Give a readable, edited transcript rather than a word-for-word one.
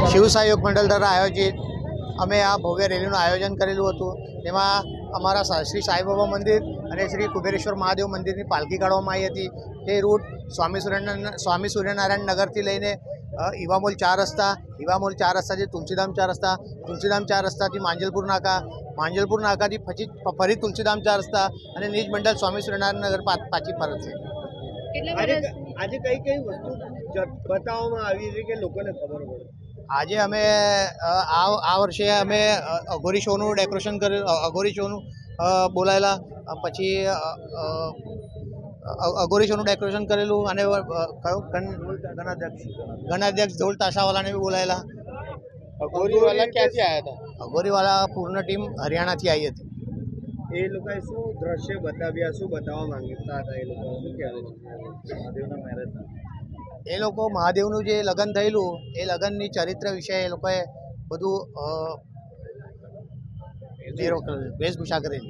શિવ સહયોગ મંડળ દ્વારા આયોજિત અમે આ ભવ્ય રેલીનું આયોજન કરેલું હતું। તેમાં અમારા શ્રી સાંઈબાબા મંદિર અને શ્રી કુબેરેશ્વર મહાદેવ મંદિરની પાલખી કાઢવામાં આવી હતી। તે રૂટ સ્વામી સૂર્યનારાયણ નગરથી લઈને ઈવામોલ 4 રસ્તા, ઈવામોલ 4 રસ્તાથી તુલસીધામ 4 રસ્તા, તુલસીધામ 4 રસ્તાથી માંજલપુર નાકા, માંજલપુર નાકાથી પછી ફરી તુલસીધામ 4 રસ્તા અને નિજ મંડળ સ્વામી સૂર્યનારાયણ નગર પાછી પરત છે। આજે કઈ કઈ વસ્તુ બતાવવામાં આવી છે કે લોકોને ખબર પડે? આજે અમે આ વર્ષે અમે અઘોરી શોનું ડેકોરેશન કરેલું, અઘોરી શોનું બોલાયેલા, પછી અઘોરી શોનું ડેકોરેશન કરેલું અને કયું ગણાધ્યક્ષ ઢોલ તાશાવાલાને બી બોલાયેલા। અઘોરીવાલા ક્યાંથી આવ્યા હતા? અઘોરીવાલા પૂર્ણ ટીમ હરિયાણાથી આવી હતી। એ લોકોએ શું દ્રશ્ય બતાવ્યા, શું બતાવવા માંગતા હતા? એ લોકો શું કહેવા મહાદેવના મેરેજ, એ લોકો મહાદેવનું જે લગ્ન થયેલું એ લગ્નની ચરિત્ર વિશે એ લોકોએ બધું વેશભૂષા કરેલી।